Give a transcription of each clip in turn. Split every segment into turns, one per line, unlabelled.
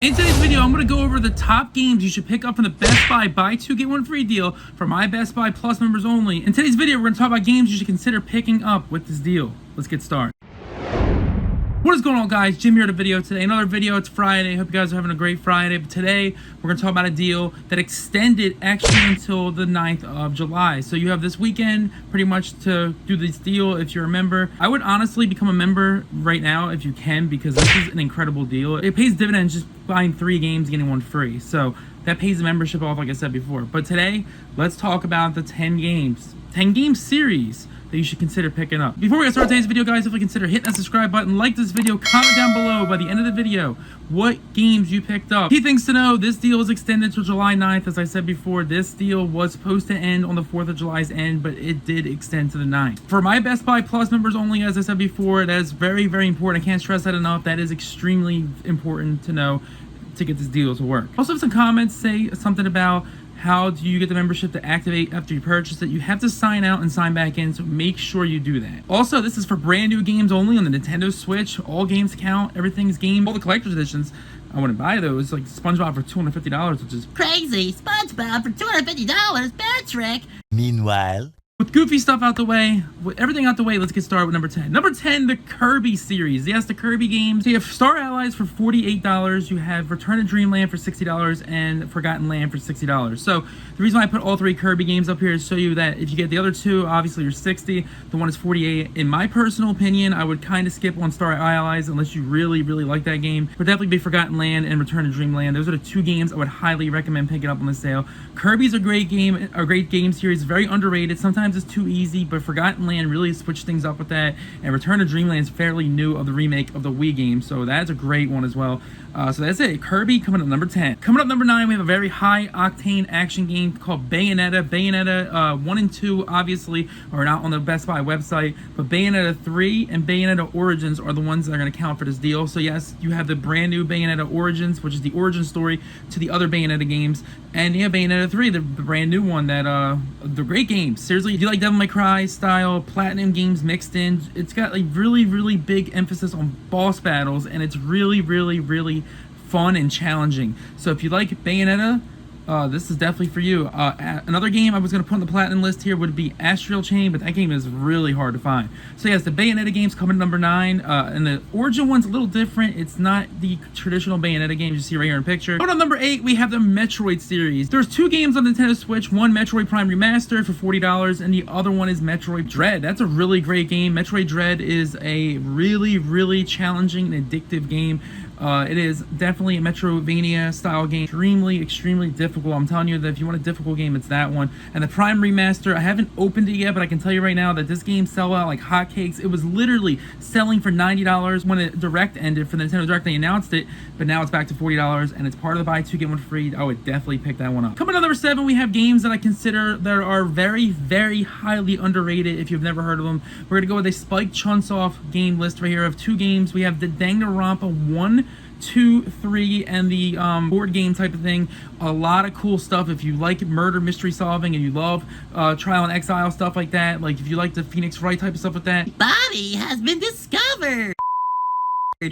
In today's video, I'm going to go over the top games you should pick up from the Best Buy 2 get 1 free deal for my Best Buy Plus members only. In today's video, we're going to talk about games you should consider picking up with this deal. Let's get started. What is going on, guys? Jim here with a video today. Another video. It's Friday. Hope you guys are having a great Friday. But today, we're going to talk about a deal that extended actually until the 9th of July. So you have this weekend pretty much to do this deal if you're a member. I would honestly become a member right now if you can, because this is an incredible deal. It pays dividends just buying 3 games, getting 1 free. So that pays the membership off, like I said before. But today, let's talk about the 10 game series that you should consider picking up. Before we get started today's video, guys, definitely consider hitting that subscribe button, like this video, comment down below by the end of the video what games you picked up. Key things to know: this deal is extended till July 9th. As I said before, this deal was supposed to end on the 4th of July's end, but it did extend to the 9th. For my Best Buy Plus members only, as I said before, that is very, very important. I can't stress that enough. That is extremely important to know to get this deal to work. Also, have some comments say something about how do you get the membership to activate after you purchase it. You have to sign out and sign back in, so make sure you do that. Also, this is for brand new games only on the Nintendo Switch. All games count. Everything's game. All the collector's editions, I wouldn't buy those. Like SpongeBob for $250, which is
crazy. SpongeBob for $250, bad trick.
Meanwhile,
with goofy stuff out the way, with everything out the way, let's get started with number 10. Number 10, the Kirby series. Yes, the Kirby games. So you have Star Allies for $48. You have Return to Dreamland for $60 and Forgotten Land for $60. So the reason why I put all 3 Kirby games up here is to show you that if you get the other 2, obviously you're 60. The one is 48. In my personal opinion, I would kind of skip on Star Allies unless you really, really like that game. But definitely be Forgotten Land and Return to Dreamland. Those are the 2 games I would highly recommend picking up on the sale. Kirby's a great game series, very underrated. Sometimes it's too easy, but Forgotten Land really switched things up with that, and Return to Dreamland is fairly new of the remake of the Wii game, so that's a great one as well. So that's it. Kirby coming up number 10. Coming up number 9, we have a very high octane action game called Bayonetta. Bayonetta 1 and 2 obviously are not on the Best Buy website, but Bayonetta 3 and Bayonetta Origins are the ones that are going to count for this deal. So yes, you have the brand new Bayonetta Origins, which is the origin story to the other Bayonetta games, and you have Bayonetta 3, the brand new one that the great games. Seriously, if you like Devil May Cry style Platinum games mixed in, it's got like really, really big emphasis on boss battles, and it's really, really, really fun and challenging. So if you like Bayonetta, this is definitely for you. Another game I was going to put on the platinum list here would be Astral Chain, but that game is really hard to find. So yes, the Bayonetta game's coming to number 9, and the Origin one's a little different. It's not the traditional Bayonetta game you see right here in the picture. But on number 8, we have the Metroid series. There's 2 games on the Nintendo Switch. One, Metroid Prime Remastered for $40, and the other one is Metroid Dread. That's a really great game. Metroid Dread is a really, really challenging and addictive game. It is definitely a Metroidvania style game. Extremely difficult. I'm telling you that if you want a difficult game, it's that one. And the Prime Remaster, I haven't opened it yet, but I can tell you right now that this game sell out like hotcakes. It was literally selling for $90 when the Direct ended. For the Nintendo Direct, they announced it, but now it's back to $40, and it's part of the buy 2 get 1 free. I would definitely pick that one up. Coming to number 7, we have games that I consider that are very, very highly underrated if you've never heard of them. We're going to go with a Spike Chunsoft game list right here of 2 games. We have the Danganronpa 1, 2, 3, and the board game type of thing. A lot of cool stuff if you like murder mystery solving and you love Trial and Exile stuff like that. Like if you like the Phoenix Wright type of stuff with that.
Bobby has been discovered.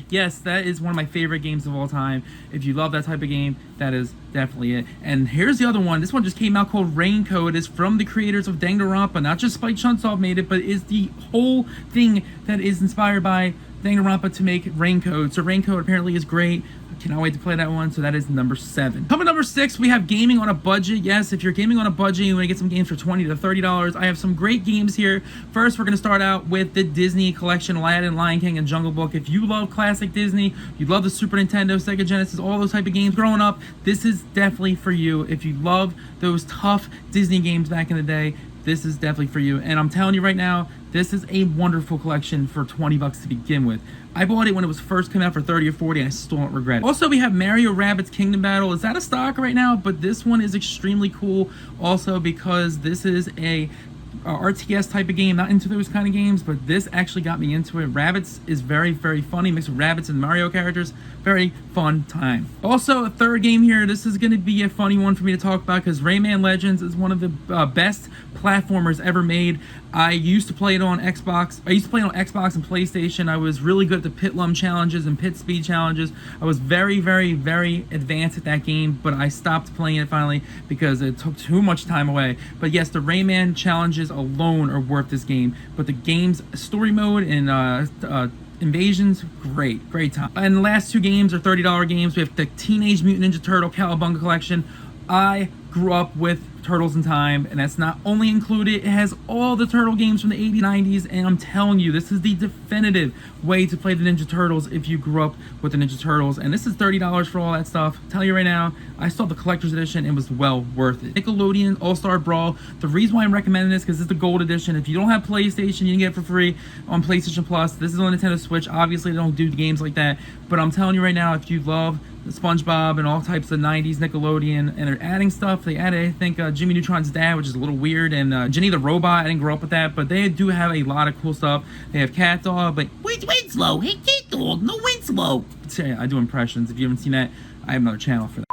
Yes, that is one of my favorite games of all time. If you love that type of game, that is definitely it. And here's the other one. This one just came out called Raincoat. It is from the creators of Danganronpa. Not just Spike Chunsoft made it, but is the whole thing that is inspired by Danganronpa to make Raincoat. So Raincoat apparently is great. I cannot wait to play that one. So that is number 7. Coming number 6, we have gaming on a budget. Yes, if you're gaming on a budget, you want to get some games for $20 to $30. I have some great games here. First, we're going to start out with the Disney collection: Aladdin, Lion King, and Jungle Book. If you love classic Disney, you love the Super Nintendo, Sega Genesis, all those type of games growing up, this is definitely for you. If you love those tough Disney games back in the day, this is definitely for you. And I'm telling you right now, this is a wonderful collection for $20 to begin with. I bought it when it was first coming out for $30 or $40, and I still don't regret it. Also, we have Mario Rabbids Kingdom Battle. It's out of stock right now, but this one is extremely cool also because this is a RTS type of game, not into those kind of games, but this actually got me into it. Rabbids is very, very funny, mixed with Rabbids and Mario characters. Very fun time. Also, a third game here. This is going to be a funny one for me to talk about because Rayman Legends is one of the best platformers ever made. I used to play it on Xbox. I used to play it on Xbox and PlayStation. I was really good at the pit lum challenges and pit speed challenges. I was very, very, very advanced at that game, but I stopped playing it finally because it took too much time away. But yes, the Rayman challenges alone are worth this game. But the game's story mode and invasions, great time. And the last two games are $30 games. We have the Teenage Mutant Ninja Turtle Cowabunga Collection. I grew up with Turtles in Time, and that's not only included, it has all the Turtle games from the 80s, 90s, and I'm telling you, this is the definitive way to play the Ninja Turtles if you grew up with the Ninja Turtles, and this is $30 for all that stuff. Tell you right now, I saw the collector's edition, it was well worth it. Nickelodeon All-Star Brawl, the reason why I'm recommending this, because it's the gold edition. If you don't have PlayStation, you can get it for free on PlayStation Plus. This is on Nintendo Switch. Obviously, they don't do games like that, but I'm telling you right now, if you love SpongeBob and all types of 90s Nickelodeon, and they're adding stuff. They added, I think, Jimmy Neutron's dad, which is a little weird, and Jenny the Robot. I didn't grow up with that, but they do have a lot of cool stuff. They have Cat Dog, but
Where's Winslow? Hey, Cat Dog, no Winslow.
I do impressions. If you haven't seen that, I have another channel for that.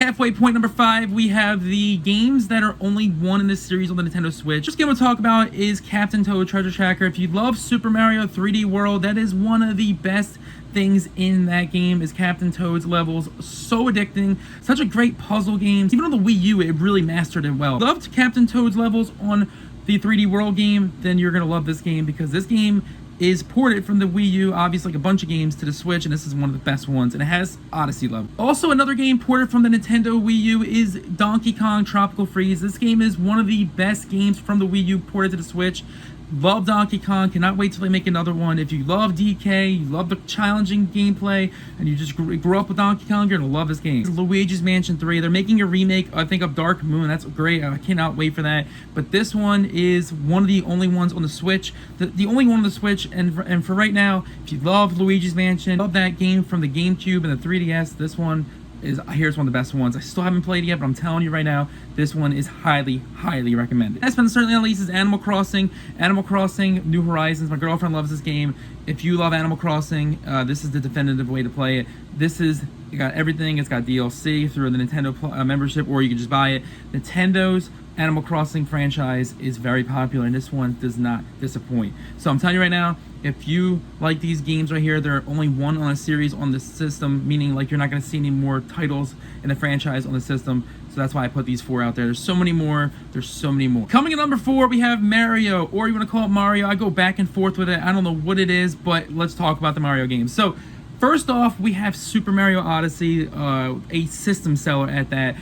Halfway point number 5, we have the games that are only one in this series on the Nintendo Switch. First game we'll talk about is Captain Toad Treasure Tracker. If you love Super Mario 3D World, that is one of the best things in that game is Captain Toad's levels. So addicting, such a great puzzle game. Even on the Wii U, it really mastered it well. Loved Captain Toad's levels on the 3D World game, then you're gonna love this game because this game is ported from the Wii U, obviously like a bunch of games, to the Switch, and this is one of the best ones, and it has Odyssey level. Also, another game ported from the Nintendo Wii U is Donkey Kong Tropical Freeze. This game is one of the best games from the Wii U ported to the Switch. Love Donkey Kong, cannot wait till they make another one. If you love DK, you love the challenging gameplay, and you just grew up with Donkey Kong, you're gonna love this game. Luigi's Mansion 3, they're making a remake, I think, of Dark Moon. That's great, I cannot wait for that. But this one is one of the only ones on the Switch, the only one on the Switch, and for right now, if you love Luigi's Mansion, love that game from the GameCube and the 3DS, this one is, here's one of the best ones. I still haven't played it yet, but I'm telling you right now, this one is highly, highly recommended. Last but certainly not least is Animal Crossing. Animal Crossing New Horizons. My girlfriend loves this game. If you love Animal Crossing, this is the definitive way to play it. This is, it got everything. It's got DLC through the Nintendo membership, or you can just buy it. Nintendo's Animal Crossing franchise is very popular, and this one does not disappoint. So I'm telling you right now, if you like these games right here, there are only one on a series on the system, meaning like you're not going to see any more titles in the franchise on the system. So that's why I put these 4 out there. There's so many more. There's so many more. Coming in number 4, we have Mario, or you want to call it Mario. I go back and forth with it. I don't know what it is, but let's talk about the Mario games. So first off, we have Super Mario Odyssey, a system seller at that.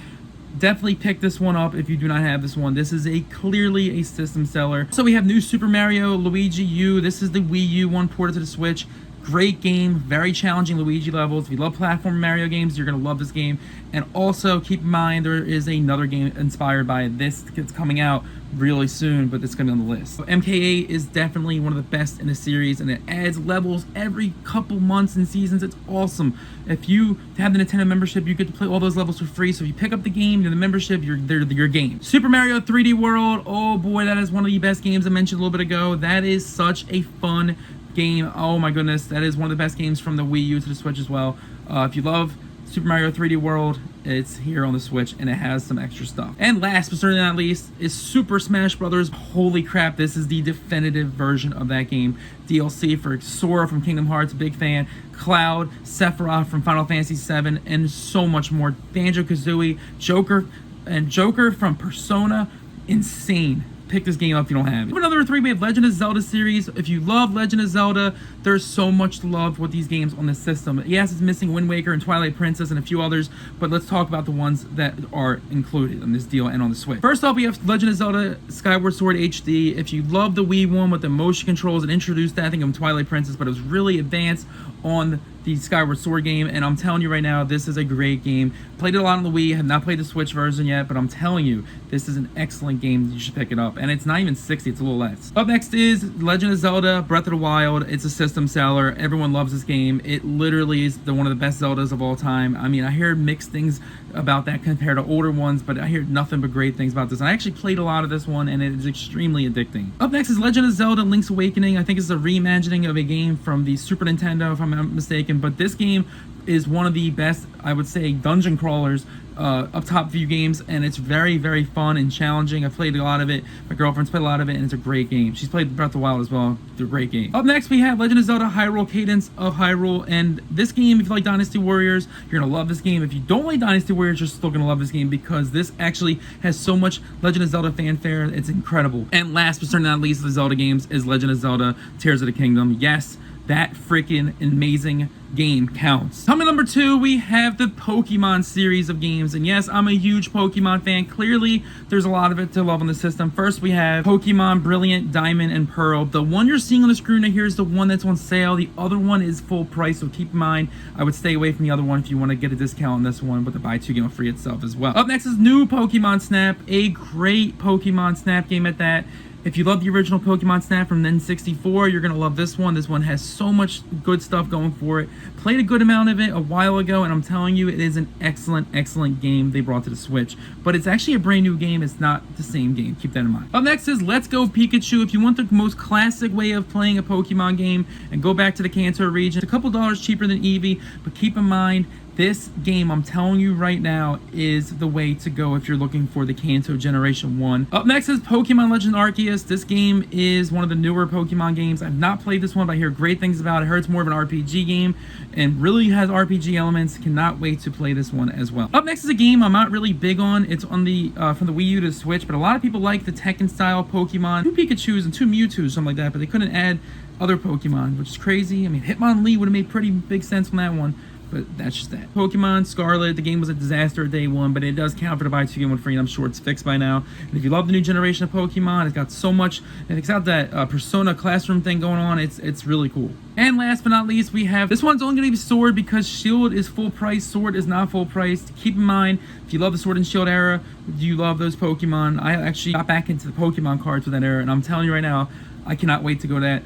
Definitely pick this one up if you do not have this one. This is clearly a system seller. So we have New Super Mario Luigi U. This is the Wii U one ported to the Switch. Great game, very challenging Luigi levels. If you love platform Mario games, you're gonna love this game. And also keep in mind there is another game inspired by this that's coming out really soon, but it's gonna be on the list. So MK8 is definitely one of the best in the series, and it adds levels every couple months and seasons. It's awesome. If you have the Nintendo membership, you get to play all those levels for free. So if you pick up the game, the membership, they're your game. Super Mario 3D World, oh boy, that is one of the best games I mentioned a little bit ago. That is such a fun game. Oh my goodness, that is one of the best games from the Wii U to the Switch as well. If you love Super Mario 3D World, it's here on the Switch, and it has some extra stuff. And last but certainly not least is Super Smash Brothers. Holy crap, this is the definitive version of that game. DLC for Sora from Kingdom Hearts, big fan. Cloud, Sephiroth from Final Fantasy VII, and so much more. Banjo-Kazooie, Joker from Persona, insane. Pick this game up if you don't have it. Number 3, we have Legend of Zelda series. If you love Legend of Zelda, there's so much to love with these games on this system. Yes, it's missing Wind Waker and Twilight Princess and a few others, but let's talk about the ones that are included on this deal and on the Switch. First off, we have Legend of Zelda Skyward Sword HD. If you love the Wii one with the motion controls, it introduced that, I think, of Twilight Princess, but it was really advanced. on the Skyward Sword game, and I'm telling you right now, this is a great game. Played it a lot on the Wii, have not played the Switch version yet, but I'm telling you, this is an excellent game. You should pick it up, and it's not even 60, it's a little less. Up next is Legend of Zelda Breath of the Wild. It's a system seller. Everyone loves this game. It literally is one of the best Zeldas of all time. I mean, I hear mixed things about that compared to older ones, but I hear nothing but great things about this. And I actually played a lot of this one, and it is extremely addicting. Up next is Legend of Zelda Link's Awakening. I think it's a reimagining of a game from the Super Nintendo, if I'm not mistaken, but this game is one of the best, I would say, dungeon crawlers, up top view games, and it's very, very fun and challenging. I've played a lot of it. My girlfriend's played a lot of it, and it's a great game. She's played Breath of the Wild as well. It's a great game. Up next, we have Legend of Zelda Hyrule Cadence of Hyrule, and this game, if you like Dynasty Warriors, you're gonna love this game. If you don't like Dynasty Warriors, you're still gonna love this game because this actually has so much Legend of Zelda fanfare. It's incredible. And last but certainly not least of the Zelda games is Legend of Zelda Tears of the Kingdom. Yes, that freaking amazing game counts. Coming number 2, we have the Pokemon series of games, and yes, I'm a huge Pokemon fan. Clearly, there's a lot of it to love on the system. First, we have Pokemon Brilliant Diamond and Pearl. The one you're seeing on the screen right here is the one that's on sale. The other one is full price, so keep in mind, I would stay away from the other one if you want to get a discount on this one, but the buy 2 get 1 free itself as well. Up next is new Pokemon Snap, a great Pokemon Snap game at that. If you love the original Pokemon Snap from N64, you're going to love this one. This one has so much good stuff going for it. Played a good amount of it a while ago, and I'm telling you, it is an excellent, excellent game they brought to the Switch. But it's actually a brand new game. It's not the same game. Keep that in mind. Up next is Let's Go Pikachu. If you want the most classic way of playing a Pokemon game and go back to the Kanto region, it's a couple dollars cheaper than Eevee, but keep in mind, this game, I'm telling you right now, is the way to go if you're looking for the Kanto Generation 1. Up next is Pokemon Legend Arceus. This game is one of the newer Pokemon games. I've not played this one, but I hear great things about it. I heard it's more of an RPG game and really has RPG elements. Cannot wait to play this one as well. Up next is a game I'm not really big on. It's on the from the Wii U to the Switch, but a lot of people like the Tekken style Pokemon. 2 Pikachus and 2 Mewtwo's, something like that, but they couldn't add other Pokemon, which is crazy. I mean, Hitmonlee would have made pretty big sense from that one. But that's just that. Pokemon Scarlet, the game was a disaster day 1, but it does count for the buy 2 get 1 free, and I'm sure it's fixed by now. And if you love the new generation of Pokemon, it's got so much, and it's got that Persona Classroom thing going on. It's really cool. And last but not least, we have, this one's only going to be Sword because Shield is full price, Sword is not full price. Keep in mind, if you love the Sword and Shield era, you love those Pokemon. I actually got back into the Pokemon cards with that era, and I'm telling you right now, I cannot wait to go to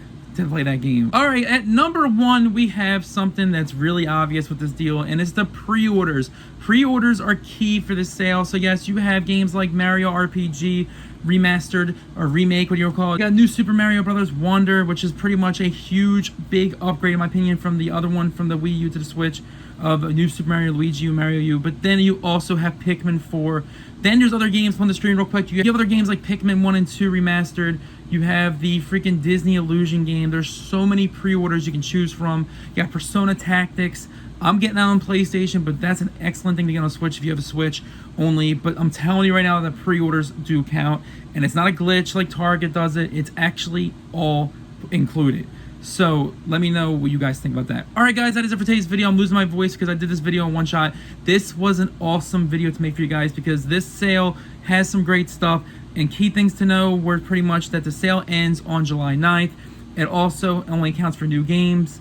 play that game. All right, at number 1, we have something that's really obvious with this deal, and it's the pre-orders. Pre-orders are key for this sale. So yes, you have games like Mario RPG remastered or remake, what you call it. You got new Super Mario Brothers Wonder, which is pretty much a huge, big upgrade in my opinion from the other one from the Wii U to the Switch of a new Super Mario Luigi U, Mario U. But then you also have Pikmin 4. Then there's other games on the screen real quick. You have other games like Pikmin 1 and 2 remastered. You have the freaking Disney Illusion game. There's so many pre-orders you can choose from. You got Persona Tactics. I'm getting that on PlayStation, but that's an excellent thing to get on Switch if you have a Switch only. But I'm telling you right now that pre-orders do count. And it's not a glitch like Target does it. It's actually all included. So let me know what you guys think about that. All right, guys, that is it for today's video. I'm losing my voice because I did this video in one shot. This was an awesome video to make for you guys because this sale has some great stuff. And key things to know were pretty much that the sale ends on July 9th. It also only accounts for new games.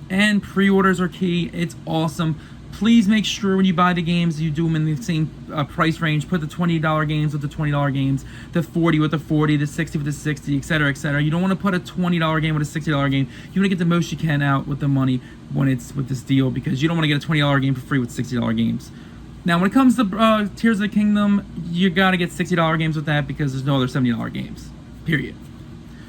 And pre-orders are key. It's awesome. Please make sure when you buy the games, you do them in the same price range. Put the $20 games with the $20 games, the 40 with the 40, the 60 with the 60, etc., etc. You don't want to put a $20 game with a $60 game. You want to get the most you can out with the money when it's with this deal because you don't want to get a $20 game for free with $60 games. Now, when it comes to Tears of the Kingdom, you got to get $60 games with that because there's no other $70 games, period.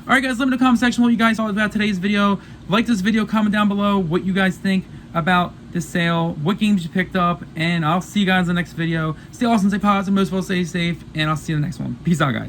All right, guys, let me know in the comment section what you guys thought about today's video. Like this video, comment down below what you guys think about this sale, what games you picked up, and I'll see you guys in the next video. Stay awesome, stay positive, most of all stay safe, and I'll see you in the next one. Peace out, guys.